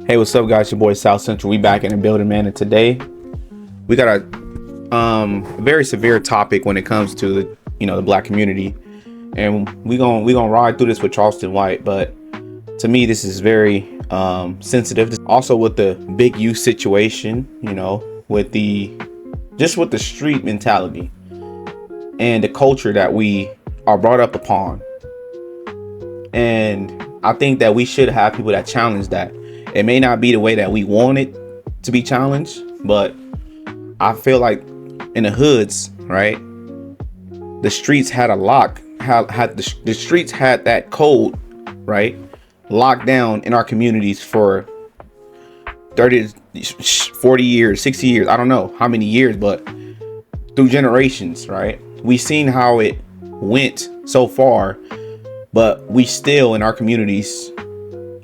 Hey, what's up, guys? Your boy South Central. We back in the building, man. And today we got a very severe topic when it comes to the black community, and we gonna ride through this with Charleston White. But to me, this is very sensitive. Also, with the big youth situation, with the street mentality and the culture that we are brought up upon, and I think that we should have people that challenge that. It may not be the way that we want it to be challenged, but I feel like in the hoods, right? The streets had a lock, the streets had that code, right? Locked down in our communities for 30, 40 years, 60 years. I don't know how many years, but through generations, right? We've seen how it went so far, but we still in our communities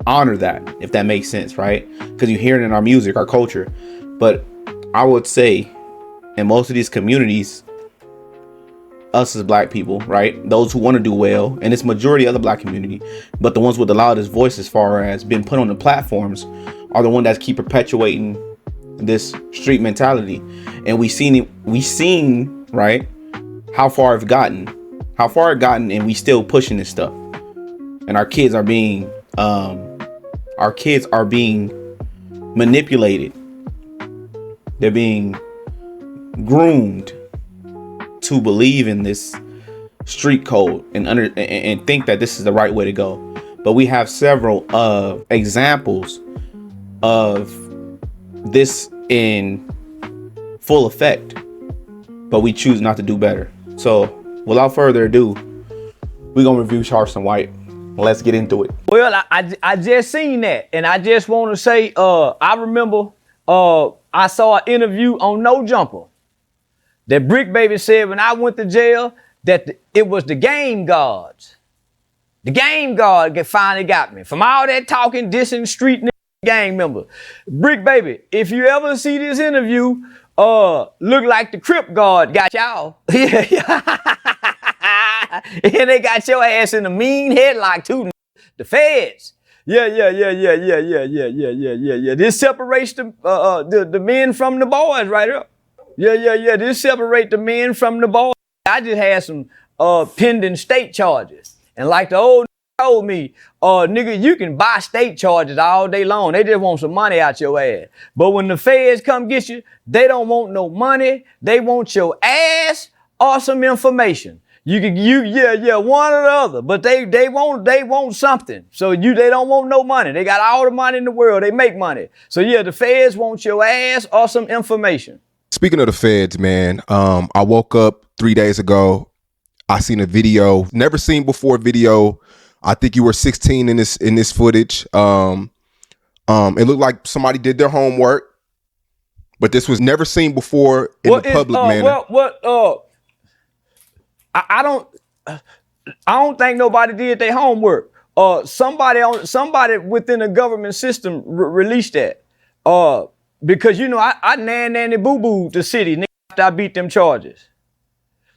honor that, if that makes sense, right? Because you hear it in our music, our culture. But I would say in most of these communities, us as black people, right, those who want to do well, and it's majority of the black community, but the ones with the loudest voice as far as being put on the platforms are the ones that keep perpetuating this street mentality. And we seen right, how far it gotten, and we still pushing this stuff. And our kids are being manipulated. They're being groomed to believe in this street code and think that this is the right way to go. But we have several examples of this in full effect, but we choose not to do better. So without further ado, we're gonna review Charleston White. Let's get into it. Well, I just seen that, and I just want to say, I remember I saw an interview on No Jumper that Brick Baby said when I went to jail that it was the game guards. The game guard finally got me from all that talking, dissing street gang member. Brick Baby, if you ever see this interview, look like the Crip guard got y'all. And they got your ass in a mean headlock too. The feds. Yeah. This separates the men from the boys right up. Yeah. This separate the men from the boys. I just had some pending state charges. And like the old told me, nigga, you can buy state charges all day long. They just want some money out your ass. But when the feds come get you, they don't want no money. They want your ass or some information. One or the other, but they want something. So they don't want no money. They got all the money in the world. They make money. So yeah, the feds want your ass or some information. Speaking of the feds, man, I woke up 3 days ago. I seen a video, never seen before video. I think you were 16 in this footage. It looked like somebody did their homework, but this was never seen before in the public manner. I don't think nobody did their homework. Somebody within the government system released that. Because I nanny boo-booed the city after I beat them charges.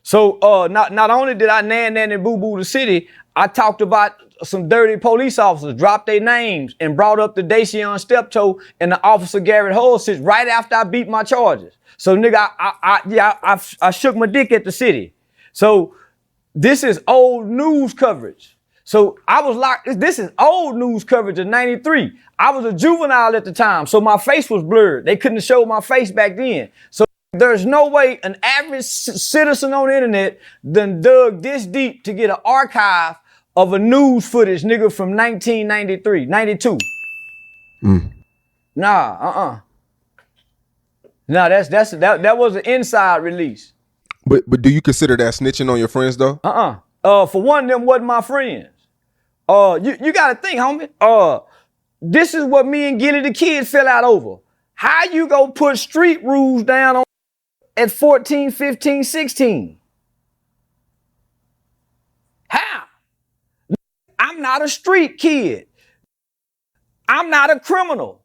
So not only did I nanny boo-boo the city, I talked about some dirty police officers, dropped their names, and brought up the Dacian Steptoe and the officer Garrett Holsich right after I beat my charges. So nigga, I shook my dick at the city. So this is old news coverage. So I was locked. This is old news coverage of 93. I was a juvenile at the time, so my face was blurred. They couldn't show my face back then. So there's no way an average citizen on the internet done dug this deep to get an archive of a news footage, nigga, from 1993, 92. Nah, that was an inside release. But do you consider that snitching on your friends though? For one, them wasn't my friends. You gotta think, homie. This is what me and Gilly the Kid fell out over. How you go put street rules down on at 14, 15, 16? How? I'm not a street kid. I'm not a criminal.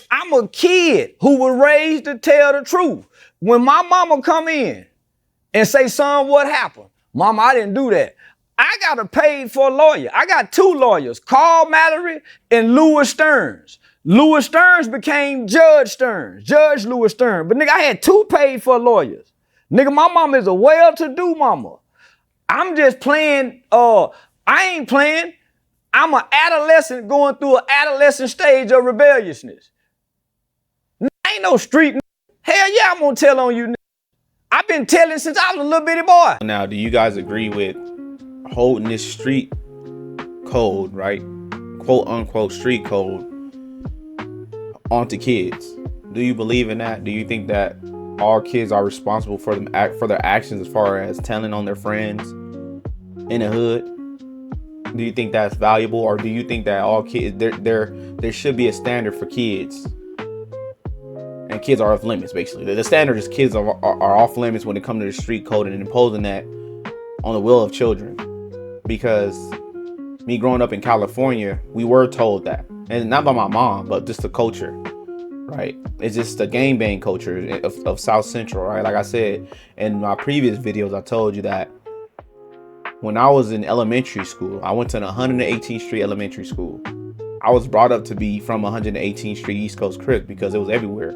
I'm a kid who was raised to tell the truth. When my mama come in and say, son, what happened? Mama, I didn't do that. I got a paid for lawyer. I got 2 lawyers, Carl Mallory and Louis Stearns. Louis Stearns became Judge Stearns, Judge Louis Stearns. But nigga, I had 2 paid for lawyers. Nigga, my mama is a well-to-do mama. I'm just playing, I ain't playing. I'm an adolescent going through an adolescent stage of rebelliousness. I ain't no street. Hell yeah, I'm gonna tell on you. I've been telling since I was a little bitty boy. Now, do you guys agree with holding this street code, right? Quote unquote street code onto kids? Do you believe in that? Do you think that all kids are responsible for their actions as far as telling on their friends in the hood? Do you think that's valuable, or do you think that all kids there should be a standard for kids, and kids are off limits? Basically, the standard is kids are off limits when it comes to the street code and imposing that on the will of children. Because me growing up in California, we were told that, and not by my mom, but just the culture, right? It's just the gangbang culture of South Central, right? Like I said in my previous videos, I told you that when I was in elementary school, I went to an 118th Street elementary school. I was brought up to be from 118th Street East Coast Crip because it was everywhere,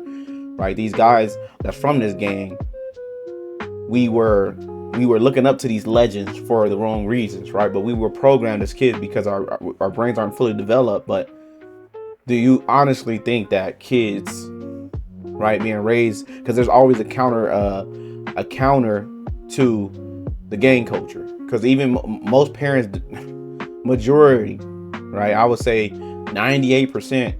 right? These guys that's from this gang, we were looking up to these legends for the wrong reasons, right? But we were programmed as kids because our brains aren't fully developed. But do you honestly think that kids, right, being raised, because there's always a counter to the gang culture? Because even most parents, majority, right, I would say 98%,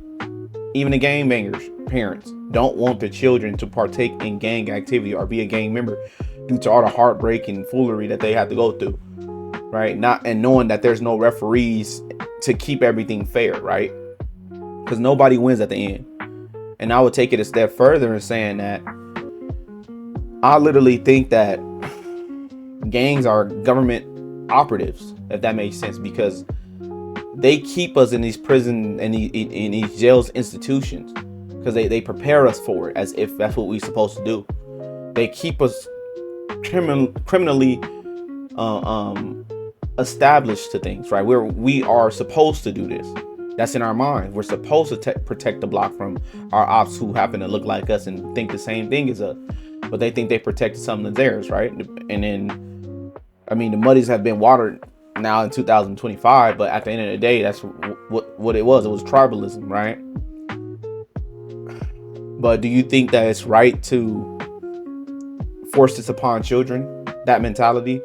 even the gangbangers' parents don't want their children to partake in gang activity or be a gang member due to all the heartbreak and foolery that they have to go through, right? And knowing that there's no referees to keep everything fair, right? Because nobody wins at the end. And I would take it a step further in saying that I literally think that gangs are government operatives, if that makes sense, because they keep us in these prison and in these jails institutions because they prepare us for it as if that's what we're supposed to do. They keep us criminally established to things, right? We are supposed to do this. That's in our minds. We're supposed to protect the block from our ops who happen to look like us and think the same thing as us, but they think they protected something of theirs, right? And then, I mean, the muddies have been watered now in 2025, but at the end of the day, that's what it was. It was tribalism, right? But do you think that it's right to force this upon children, that mentality?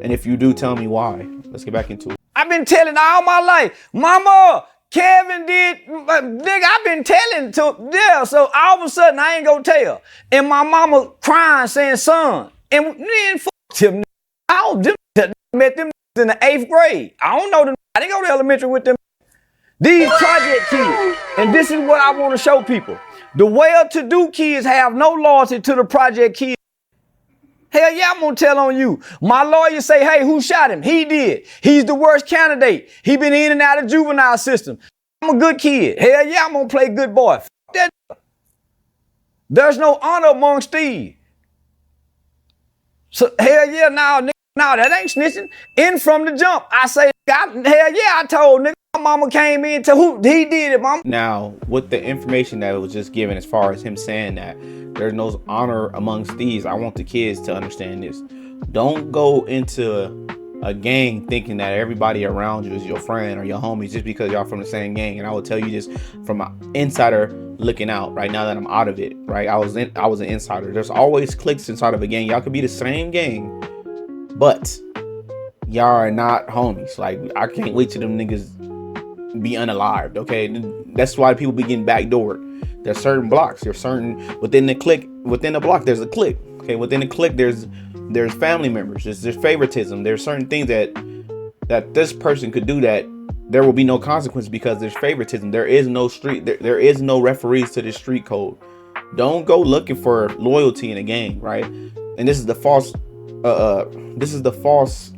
And if you do, tell me why. Let's get back into it. I've been telling all my life, Mama, Kevin did, nigga, I've been telling so all of a sudden I ain't gonna tell. And my mama crying saying, son, and then fuck them. I met them in the 8th grade. I don't know them. I didn't go to elementary with them. These project kids. And this is what I want to show people. The well-to-do kids have no loyalty to the project kids. Hell yeah, I'm gonna tell on you. My lawyer say, hey, who shot him? He did. He's the worst candidate. He been in and out of juvenile system. I'm a good kid. Hell yeah, I'm gonna play good boy. F that. There's no honor amongst thieves. So hell yeah, now nigga, no, that ain't snitching. In from the jump, I say, hell yeah, I told nigga, my mama came in to who he did it, mama. Now, with the information that was just given, as far as him saying that there's no honor amongst thieves, I want the kids to understand this. Don't go into a gang thinking that everybody around you is your friend or your homies just because y'all from the same gang. And I will tell you this from an insider looking out right now that I'm out of it, right? I was an insider. There's always cliques inside of a gang. Y'all could be the same gang, but y'all are not homies. Like, I can't wait till them niggas be unalived, okay? That's why people be getting backdoored. There's certain blocks. There's certain within the clique, within the block. There's a clique. Okay, within the clique, there's family members. There's favoritism. There's certain things that this person could do that there will be no consequence because there's favoritism. There is no street. There is no referees to the street code. Don't go looking for loyalty in a gang, right? And this is the false. This is the false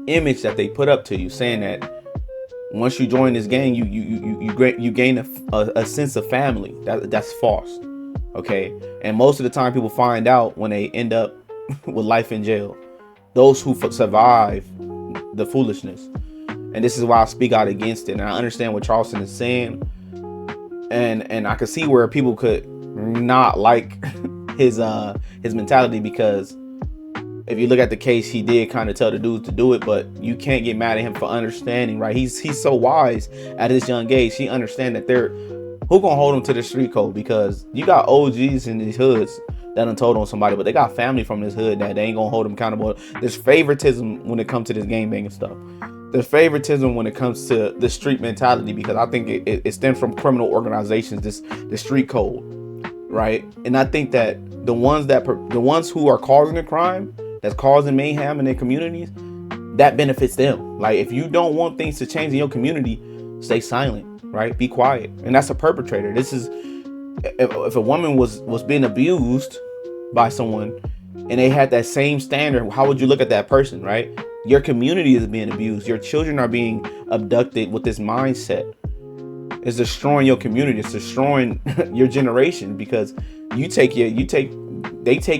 image that they put up to you, saying that once you join this gang, you gain a sense of family. That's false, okay? And most of the time, people find out when they end up with life in jail, those who survive the foolishness. And this is why I speak out against it. And I understand what Charleston is saying, and I could see where people could not like his mentality, because if you look at the case, he did kind of tell the dudes to do it, but you can't get mad at him for understanding, right? He's so wise at his young age. He understands that who gonna hold him to the street code, because you got OGs in these hoods that done told on somebody, but they got family from this hood that they ain't gonna hold them accountable. There's favoritism when it comes to this gang banging stuff. There's favoritism when it comes to the street mentality, because I think it stems from criminal organizations, the street code, right? And I think that the ones who are causing the crime, that's causing mayhem in their communities, that benefits them. Like, if you don't want things to change in your community, stay silent, right? Be quiet. And that's a perpetrator. This is, if a woman was being abused by someone and they had that same standard, how would you look at that person, right? Your community is being abused. Your children are being abducted with this mindset. It's destroying your community. It's destroying your generation, because they take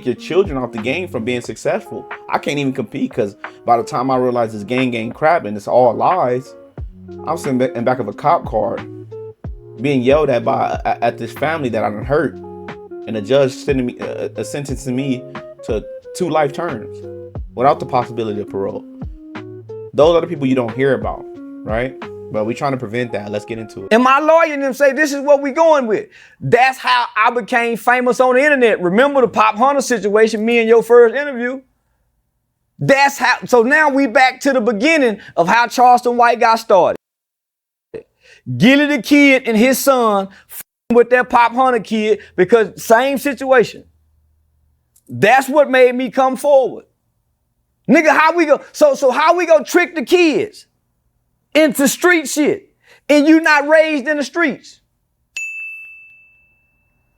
your children off the game from being successful. I can't even compete, because by the time I realize this gang crap and it's all lies, I'm sitting in back of a cop car being yelled at this family that I done hurt, and the judge sentencing me to 2 life terms without the possibility of parole. Those are the people you don't hear about, right? But we trying to prevent that. Let's get into it. And my lawyer and them say, this is what we going with. That's how I became famous on the internet. Remember the Pop Hunter situation, me and your first interview? That's how. So now we back to the beginning of how Charleston White got started. Gilly the kid and his son with that Pop Hunter kid, because same situation. That's what made me come forward. Nigga, how we go? So how we gonna trick the kids into street shit, and you not raised in the streets?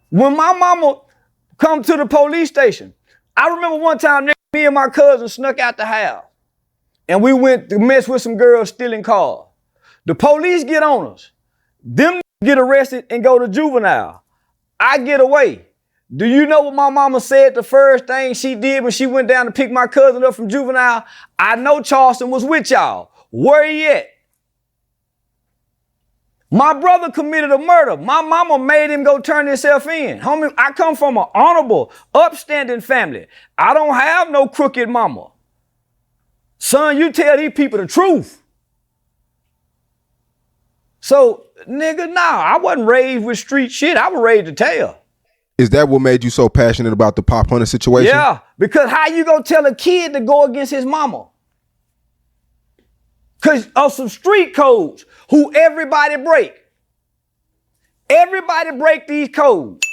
When my mama come to the police station, I remember one time, nigga, me and my cousin snuck out the house, and we went to mess with some girls stealing cars. The police get on us. Them get arrested and go to juvenile. I get away. Do you know what my mama said the first thing she did when she went down to pick my cousin up from juvenile? I know Charleston was with y'all. Where he at? My brother committed a murder. My mama made him go turn himself in. Homie, I come from an honorable, upstanding family. I don't have no crooked mama. Son, you tell these people the truth. So, nigga, nah, I wasn't raised with street shit. I was raised to tell. Is that what made you so passionate about the Pop Hunter situation? Yeah, because how you gonna tell a kid to go against his mama? Because of some street codes who everybody break. Everybody break these codes.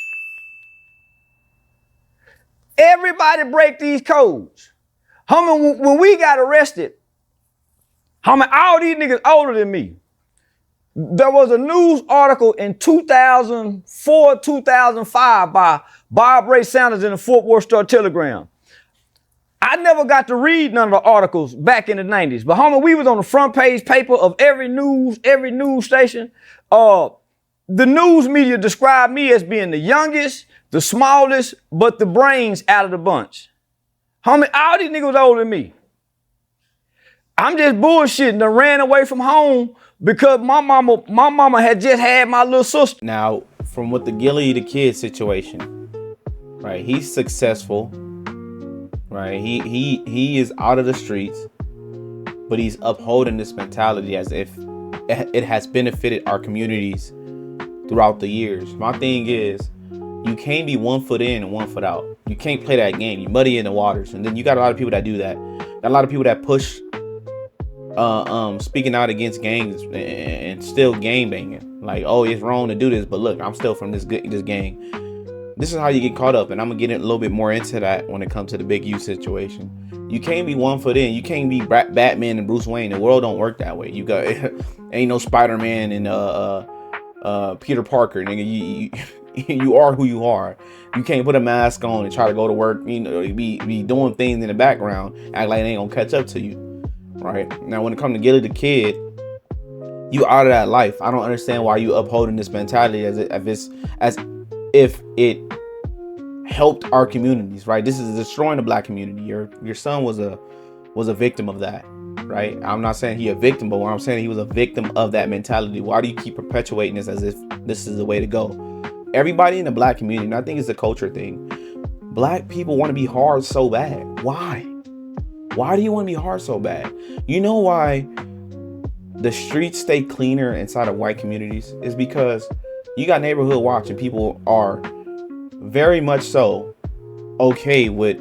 Everybody break these codes. Homie, when we got arrested, homie, all these niggas older than me. There was a news article in 2004, 2005 by Bob Ray Sanders in the Fort Worth Star-Telegram. I never got to read none of the articles back in the 90s, but homie, we was on the front page paper of every news station. The news media described me as being the youngest, the smallest, but the brains out of the bunch. Homie, all these niggas was older than me. I'm just bullshitting. I ran away from home because my mama had just had my little sister. Now, from what the Gilly the kid situation, right? He's successful, right? He is out of the streets, but he's upholding this mentality as if it has benefited our communities throughout the years. My thing is, you can't be 1 foot in and 1 foot out. You can't play that game. You muddy in the waters. And then you got a lot of people that do that. Got a lot of people that push speaking out against gangs and still gang banging. Like, oh, it's wrong to do this, but look, I'm still from this gang. This is how you get caught up, and I'm gonna get a little bit more into that when it comes to the Big U situation. You can't be 1 foot in. You can't be Batman and Bruce Wayne. The world don't work that way. You got ain't no Spider-Man and Peter Parker, nigga. You are who you are. You can't put a mask on and try to go to work, you know, be doing things in the background, act like they ain't gonna catch up to you. Right? Now, when it comes to Gilly the kid, you out of that life. I don't understand why you upholding this mentality as if it helped our communities, right? This is destroying the black community. Your son was a was a victim of that, right? I'm not saying he a victim, but what I'm saying, he was a victim of that mentality. Why do you keep perpetuating this as if this is the way to go? Everybody in the black community, and I think it's a culture thing, black people want to be hard so bad. Why? Why do you want to be hard so bad? You know why the streets stay cleaner inside of white communities? Is because you got neighborhood watch, and people are very much so okay with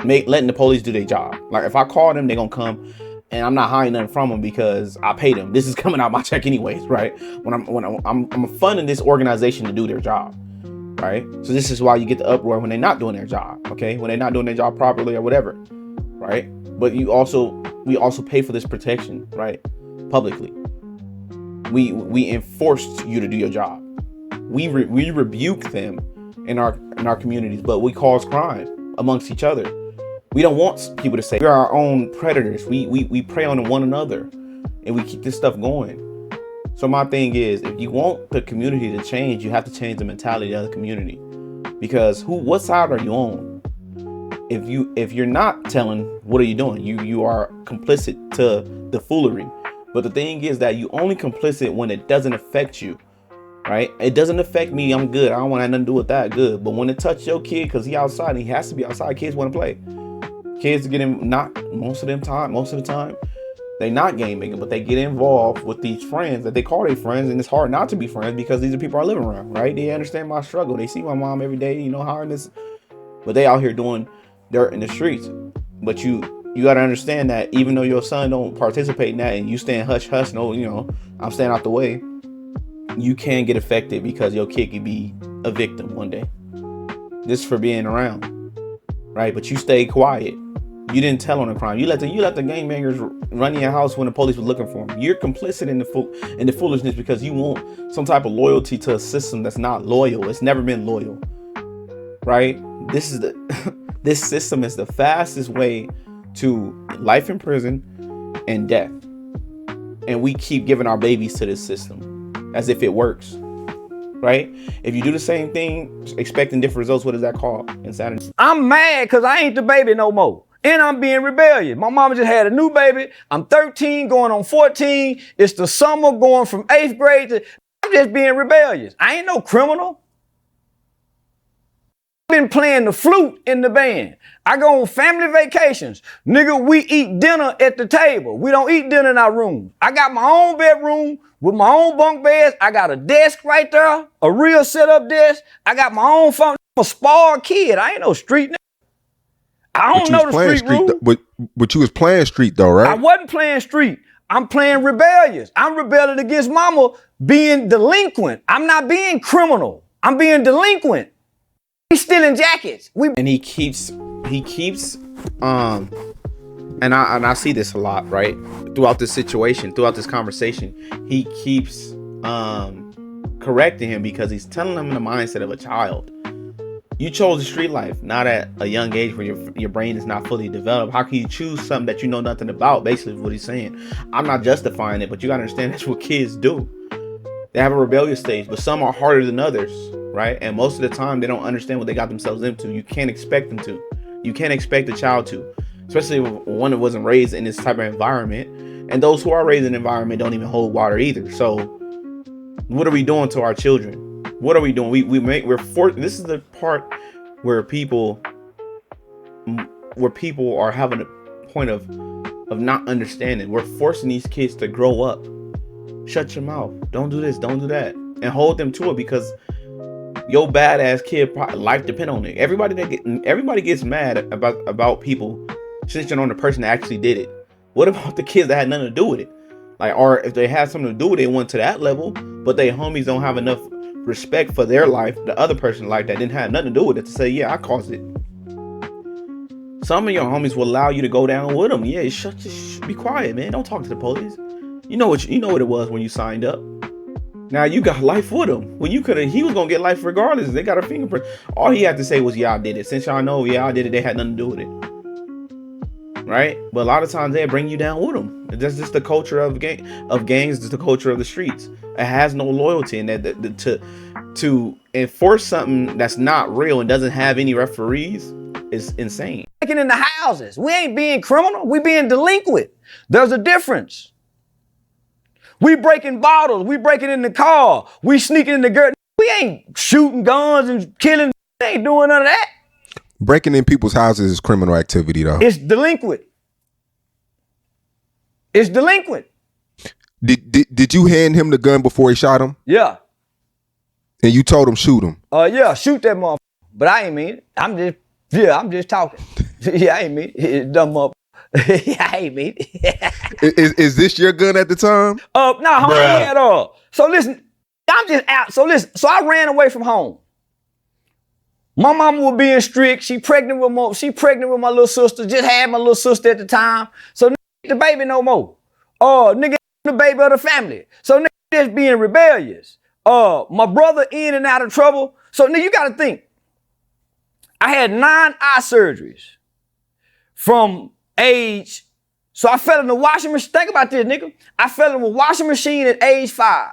letting the police do their job. Like, if I call them, they're gonna come, and I'm not hiding nothing from them because I pay them. This is coming out my check anyways, right? When I'm funding this organization to do their job, right? So this is why you get the uproar when they're not doing their job, okay? When they're not doing their job properly or whatever, right? But we also pay for this protection, right? Publicly, we enforced you to do your job. We rebuke them in our communities, but we cause crime amongst each other. We don't want people to say we're our own predators. We prey on one another, and we keep this stuff going. So my thing is, if you want the community to change, you have to change the mentality of the community. Because what side are you on? If you're not telling, what are you doing? You are complicit to the foolery. But the thing is that you only complicit when it doesn't affect you, right? It doesn't affect me. I'm good. I don't want nothing to do with that. Good. But when it touches your kid, because he outside and he has to be outside, kids want to play. Kids get in, not most of the time, they not game making, but they get involved with these friends that they call their friends, and it's hard not to be friends because these are people I live around, right? They understand my struggle. They see my mom every day, you know, how in this, but they out here doing dirt in the streets. But you got to understand that even though your son don't participate in that, and you stand hush, no, you know, I'm staying out the way, you can get affected because your kid could be a victim one day just for being around, right? But you stay quiet. You didn't tell on the crime. You let the gangbangers run in your house when the police was looking for them. You're complicit in the foolishness because you want some type of loyalty to a system that's not loyal. It's never been loyal, right? This system is the fastest way to life in prison and death, and we keep giving our babies to this system as if it works, right? If you do the same thing expecting different results, what is that called? Insanity. I'm mad because I ain't the baby no more. And I'm being rebellious. My mama just had a new baby. I'm 13 going on 14. It's the summer going from 8th grade to... I'm just being rebellious. I ain't no criminal. I've been playing the flute in the band. I go on family vacations. Nigga, we eat dinner at the table. We don't eat dinner in our room. I got my own bedroom with my own bunk beds. I got a desk right there, a real set-up desk. I got my own phone. I'm a spoiled kid. I ain't no street nigga. I don't know the street rule. But you was playing street though, right? I wasn't playing street. I'm playing rebellious. I'm rebelling against mama being delinquent. I'm not being criminal. I'm being delinquent. He's stealing jackets. And he keeps and I see this a lot, right? Throughout this situation, throughout this conversation, he keeps correcting him because he's telling him in the mindset of a child. You chose the street life, not at a young age when your brain is not fully developed. How can you choose something that you know nothing about? Basically, is what he's saying. I'm not justifying it, but you gotta understand that's what kids do. They have a rebellious stage, but some are harder than others, right? And most of the time, they don't understand what they got themselves into. You can't expect them to. You can't expect a child to, especially one that wasn't raised in this type of environment. And those who are raised in an environment don't even hold water either. So, what are we doing to our children? What are we doing? This is the part where people are having a point of not understanding. We're forcing these kids to grow up. Shut your mouth. Don't do this. Don't do that. And hold them to it because your badass kid life depend on it. Everybody gets mad about people snitching on the person that actually did it. What about the kids that had nothing to do with it? Like, or if they had something to do with it, they went to that level, but their homies don't have enough respect for their life, the other person's life that didn't have nothing to do with it, to say, yeah, I caused it. Some of your homies will allow you to go down with them. Yeah, be quiet, man. Don't talk to the police. You know what it was when you signed up. Now you got life with him. When he was gonna get life regardless. They got a fingerprint. All he had to say was, yeah, I did it. Since y'all know, yeah, I did it, they had nothing to do with it. Right? But a lot of times they bring you down with them. That's just the culture of gangs, just the culture of the streets. It has no loyalty, and that to enforce something that's not real and doesn't have any referees is insane. breaking into houses. We ain't being criminal. We being delinquent. There's a difference. We breaking bottles. We breaking in the car. We sneaking in the girl. We ain't shooting guns and killing. We ain't doing none of that. Breaking in people's houses is criminal activity, though. It's delinquent. It's delinquent. Did you hand him the gun before he shot him? Yeah. And you told him shoot him? Yeah, shoot that motherfucker. But I ain't mean it. I'm just talking. Yeah, I ain't mean it. Dumb motherfucker. Yeah, I ain't mean it. Is this your gun at the time? No, homie at all. So listen, I'm just out. So listen, so I ran away from home. My mama was being strict. She pregnant with my little sister. Just had my little sister at the time. So the baby no more. Nigga the baby of the family. So nigga just being rebellious. My brother in and out of trouble. So nigga, you gotta think. I had 9 eye surgeries from age. So I fell in the washing machine. Think about this, nigga. I fell in the washing machine at age 5.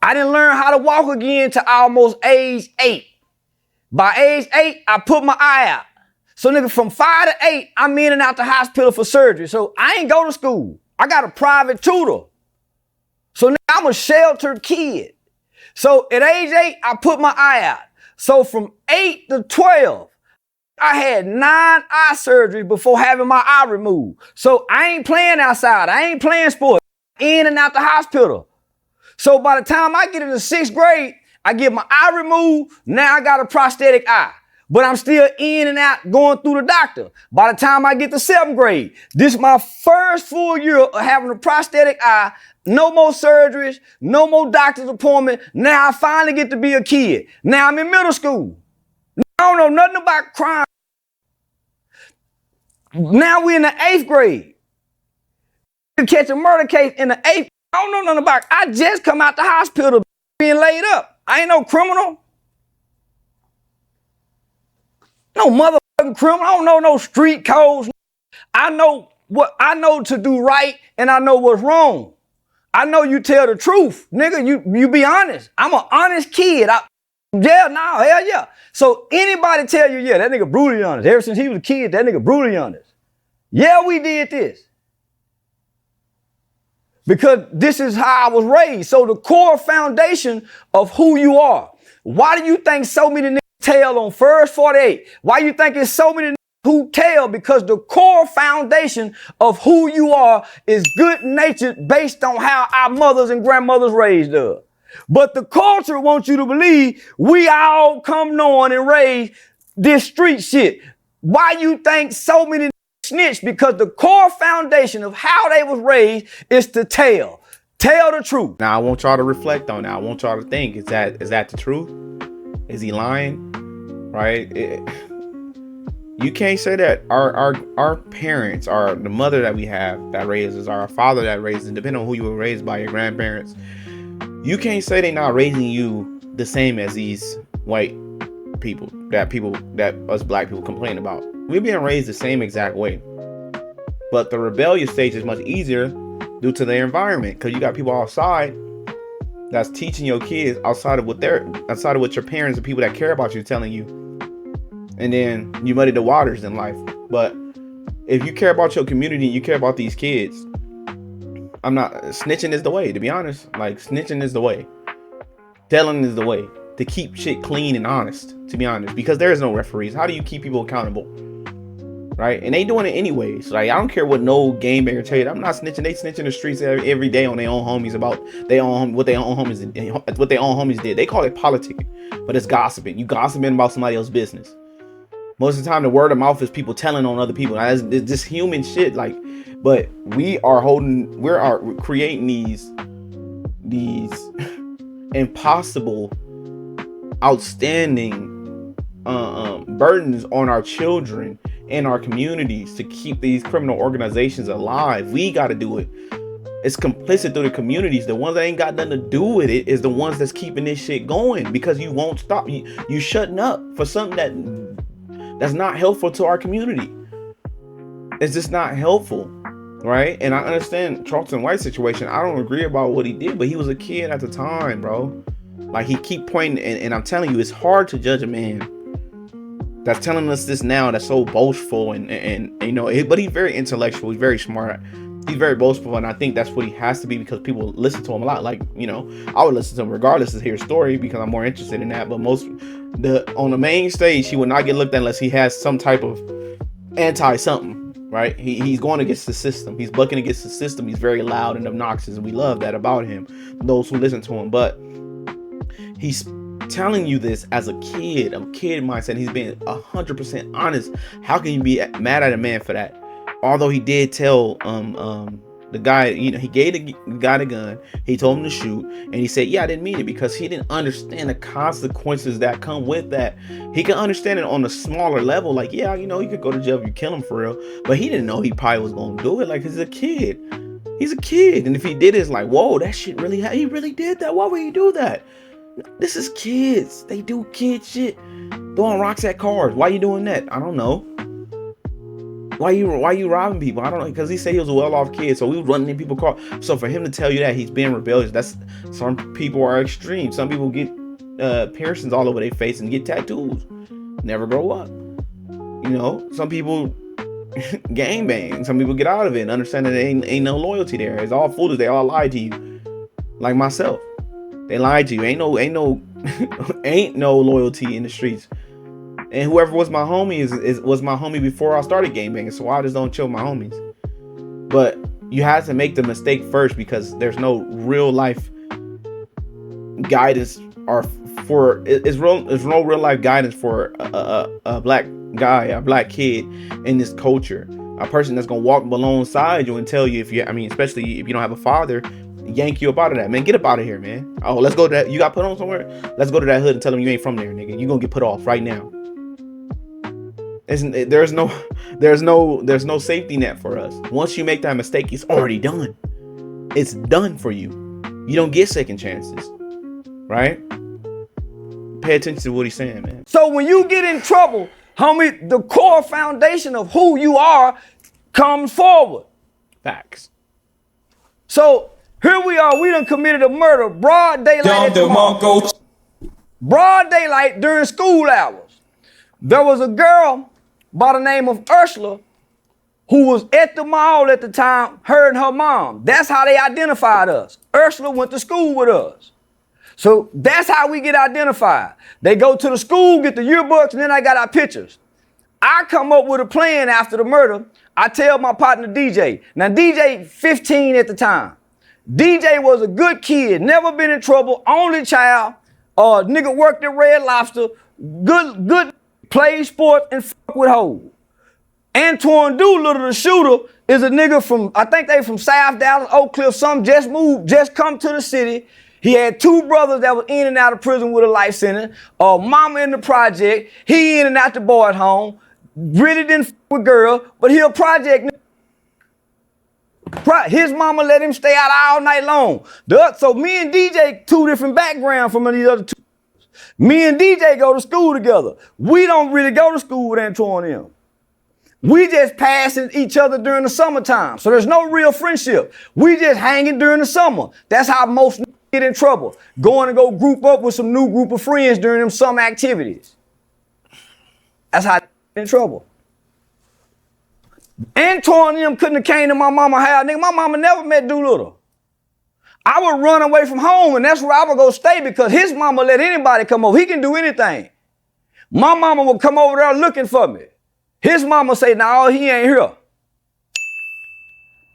I didn't learn how to walk again till almost age 8. By age 8, I put my eye out. So nigga, from 5 to 8, I'm in and out the hospital for surgery. So I ain't go to school. I got a private tutor. So nigga, I'm a sheltered kid. So at age 8, I put my eye out. So from 8 to 12, I had 9 eye surgeries before having my eye removed. So I ain't playing outside. I ain't playing sports. In and out the hospital. So by the time I get into 6th grade, I get my eye removed. Now I got a prosthetic eye. But I'm still in and out going through the doctor. By the time I get to 7th grade, this is my first full year of having a prosthetic eye. No more surgeries, no more doctor's appointment. Now I finally get to be a kid. Now I'm in middle school. I don't know nothing about crime. Now we're in the 8th grade. You catch a murder case in the 8th. I don't know nothing about it. I just come out the hospital being laid up. I ain't no criminal. No motherfucking criminal. I don't know no street codes. I know to do right and I know what's wrong. I know you tell the truth. Nigga, you be honest. I'm an honest kid. Hell yeah. So anybody tell you, yeah, that nigga brutally honest. Ever since he was a kid, that nigga brutally honest. Yeah, we did this. Because this is how I was raised. So the core foundation of who you are. Why do you think so many niggas tell on First 48? Why you think it's so many niggas who tell? Because the core foundation of who you are is good natured based on how our mothers and grandmothers raised us. But the culture wants you to believe we all come knowing and raised this street shit. Why you think so many snitch? Because the core foundation of how they was raised is to tell the truth. Now I want y'all to reflect on that. I want y'all to think: is that the truth? Is he lying? Right? You can't say that our parents, the mother that we have that raises, our father that raises, depending on who you were raised by, your grandparents. You can't say they're not raising you the same as these white people that us black people complain about. We're being raised the same exact way. But the rebellious stage is much easier due to their environment, because you got people outside that's teaching your kids outside of what your parents and people that care about you telling you. And then you muddy the waters in life. But if you care about your community, you care about these kids, snitching is the way, to be honest. Like, snitching is the way. Telling is the way to keep shit clean and honest, to be honest, because there is no referees. How do you keep people accountable? Right? And they doing it anyways. Like, I don't care what no game banger tell you. I'm not snitching. They snitch in the streets every day on their own homies about what their own homies did. They call it politicking, but it's gossiping. You gossiping about somebody else's business. Most of the time, the word of mouth is people telling on other people. It's just human shit. Like, but we are creating these impossible, outstanding burdens on our children and our communities to keep these criminal organizations alive. We got to do it. It's complicit through the communities. The ones that ain't got nothing to do with it is the ones that's keeping this shit going, because you won't stop. You shutting up for something that's not helpful to our community. It's just not helpful, right? And I understand Charleston White situation. I don't agree about what he did, but he was a kid at the time, bro. Like, he keep pointing, and I'm telling you, it's hard to judge a man that's telling us this now, that's so boastful and you know, but he's very intellectual, he's very smart, he's very boastful, and I think that's what he has to be because people listen to him a lot. Like, you know, I would listen to him regardless to hear his story because I'm more interested in that. But on the main stage, he will not get looked at unless he has some type of anti something. Right, he's going against the system. He's bucking against the system. He's very loud and obnoxious, and we love that about him. Those who listen to him, but he's telling you this as a kid mindset. He's being 100% honest. How can you be mad at a man for that? Although he did tell the guy, you know, he gave the guy the gun. He told him to shoot, and he said, "Yeah, I didn't mean it," because he didn't understand the consequences that come with that. He can understand it on a smaller level, like, yeah, you know, you could go to jail if you kill him for real, but he didn't know he probably was gonna do it. Like, he's a kid. He's a kid, and if he did it, it's like, whoa, that shit really. He really did that. Why would he do that? This is kids. They do kid shit. Throwing rocks at cars. Why you doing that? I don't know. Why you robbing people? I don't know, because he said he was a well-off kid, so we was running in people's cars. So for him to tell you that he's being rebellious, that's, some people are extreme. Some people get piercings all over their face and get tattoos, never grow up. You know, some people gang bang. Some people get out of it and understand that there ain't no loyalty there. It's all foolish. They all lie to you, like myself. They lied to you. Ain't no ain't no loyalty in the streets. And whoever was my homie was my homie before I started gang banging. So I just don't chill with my homies. But you have to make the mistake first, because there's no real life guidance there's no real life guidance for a black guy, a black kid in this culture. A person that's gonna walk alongside you and tell you, especially if you don't have a father, yank you up out of that, man. Get up out of here, man. Oh, let's go to that. You got put on somewhere? Let's go to that hood and tell them you ain't from there, nigga. You gonna get put off right now. There's no safety net for us. Once you make that mistake, it's already done. It's done for you. You don't get second chances, right? Pay attention to what he's saying, man. So when you get in trouble, homie, the core foundation of who you are comes forward. Facts. So here we are. We done committed a murder, broad daylight. Broad daylight during school hours. There was a girl by the name of Ursula who was at the mall at the time, her and her mom. That's how they identified us. Ursula went to school with us. So that's how we get identified. They go to the school, get the yearbooks, and then I got our pictures. I come up with a plan after the murder. I tell my partner DJ. Now DJ 15 at the time. DJ was a good kid, never been in trouble, only child. Nigga worked at Red Lobster, good play sports and fuck with hoes. Antoine Doolittle, the shooter, is a nigga from, I think they from South Dallas, Oak Cliff, some just come to the city. He had two brothers that was in and out of prison with a life sentence. Mama in the project, he in and out the boys' home. Really didn't fuck with girl, but he a project nigga. His mama let him stay out all night long. So me and DJ, two different backgrounds from these other two. Me and DJ go to school together. We don't really go to school with Antoine and them. We just passing each other during the summertime. So there's no real friendship. We just hanging during the summer. That's how most get in trouble. Going to go group up with some new group of friends during them summer activities. That's how they get in trouble. Antoine and them couldn't have came to my mama's house. Nigga, my mama never met Doolittle. I would run away from home, and that's where I would go stay, because his mama let anybody come over. He can do anything. My mama would come over there looking for me. His mama say, "No, he ain't here."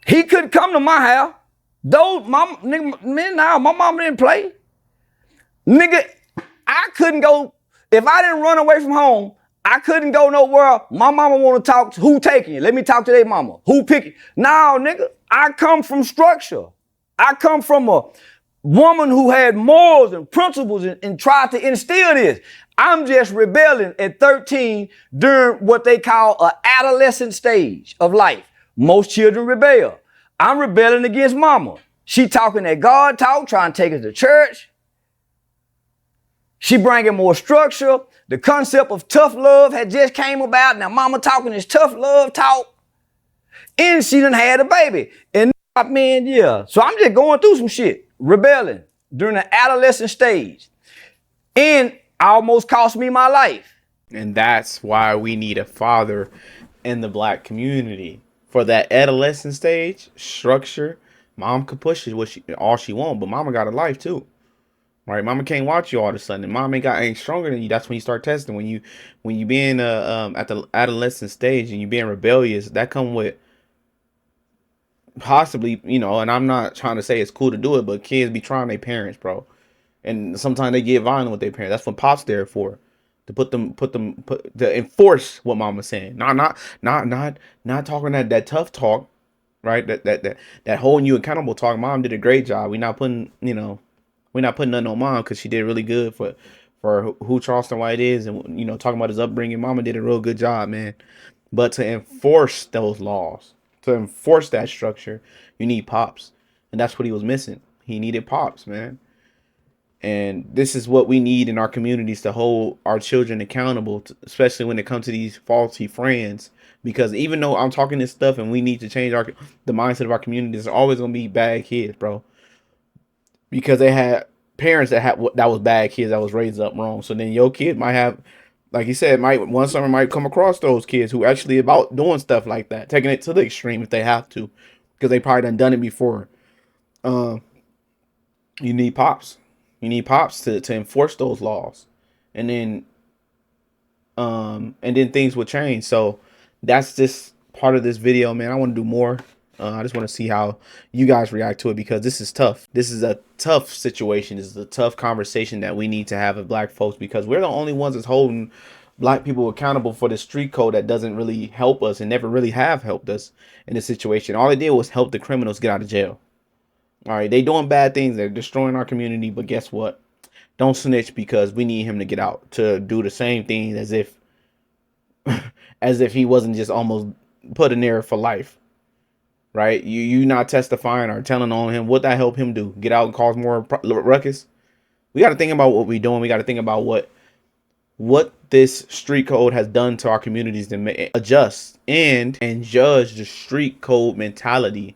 He couldn't come to my house. My mama didn't play. Nigga, I couldn't go. If I didn't run away from home, I couldn't go nowhere. My mama want to talk to who taking you. Let me talk to their mama. Who picking? No, nigga, I come from structure. I come from a woman who had morals and principles and tried to instill this. I'm just rebelling at 13 during what they call an adolescent stage of life. Most children rebel. I'm rebelling against mama. She talking that God talk, trying to take us to church. She bringing more structure. The concept of tough love had just came about. Now mama talking this tough love talk. And she done had a baby. And man, yeah. So I'm just going through some shit. Rebelling during the adolescent stage. And almost cost me my life. And that's why we need a father in the black community. For that adolescent stage, structure, mom could push it all she want, but mama got a life too. Right? Mama can't watch you all of a sudden. Mom ain't stronger than you. That's when you start testing. When you being at the adolescent stage and you being rebellious, that come with possibly, and I'm not trying to say it's cool to do it, but kids be trying their parents, bro. And sometimes they get violent with their parents. That's what pop's there for. To to enforce what mama's saying. Not talking that tough talk, right? That holding you accountable talk. Mom did a great job. We're not putting nothing on mom because she did really good for who Charleston White is, and talking about his upbringing. Mama did a real good job, man. But to enforce those laws, to enforce that structure, you need pops, and that's what he was missing. He needed pops, man. And this is what we need in our communities to hold our children accountable, especially when it comes to these faulty friends. Because even though I'm talking this stuff and we need to change the mindset of our communities, there's always gonna be bad kids, bro. Because they had parents that was bad kids that was raised up wrong. So then your kid might have, like you said, one summer might come across those kids who actually about doing stuff like that, taking it to the extreme if they have to, because they probably done it before. You need pops. You need pops to enforce those laws, and then things will change. So that's just part of this video, man. I want to do more. I just want to see how you guys react to it, because this is tough. This is a tough situation. This is a tough conversation that we need to have with black folks, because we're the only ones that's holding black people accountable for the street code that doesn't really help us and never really have helped us in this situation. All it did was help the criminals get out of jail. All right, they doing bad things. They're destroying our community. But guess what? Don't snitch, because we need him to get out to do the same thing as if he wasn't just almost put in there for life. Right? You not testifying or telling on him. What that help him do? Get out and cause more ruckus? We got to think about what we're doing. We got to think about what this street code has done to our communities to adjust and judge the street code mentality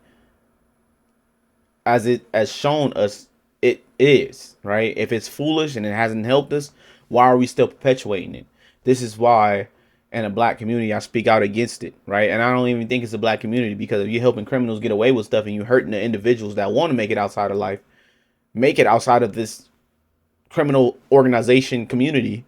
as it has shown us it is, right? If it's foolish and it hasn't helped us, why are we still perpetuating it? This is why in a black community I speak out against it, right? And I don't even think it's a black community, because if you're helping criminals get away with stuff and you're hurting the individuals that want to make it outside of life, make it outside of this criminal organization community,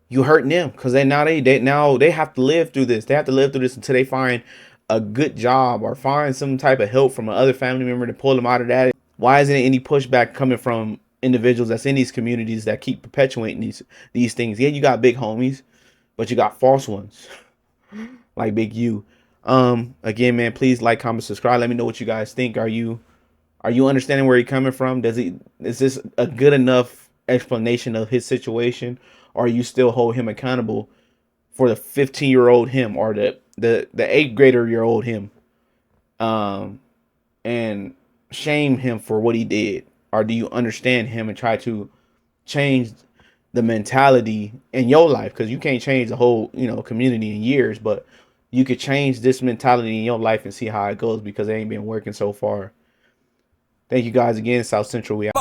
you hurting them, because they have to live through this. They have to live through this until they find a good job or find some type of help from another family member to pull them out of that. Why isn't any pushback coming from individuals that's in these communities that keep perpetuating these things? Yeah, you got big homies, but you got false ones like Big U. Again, man, please like, comment, subscribe. Let me know what you guys think. Are you understanding where he's coming from? Is this a good enough explanation of his situation, or you still hold him accountable for the 15-year-old him, or the 8th grader year old him, and shame him for what he did? Or do you understand him and try to change the mentality in your life? Because you can't change the whole community in years, but you could change this mentality in your life and see how it goes, because it ain't been working so far. Thank you guys again. South Central, we out.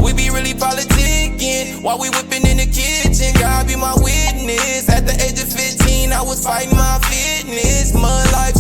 We be really politicking while we whipping in the kitchen. God be my witness. At the age of 15, I was fighting my fitness. Mud life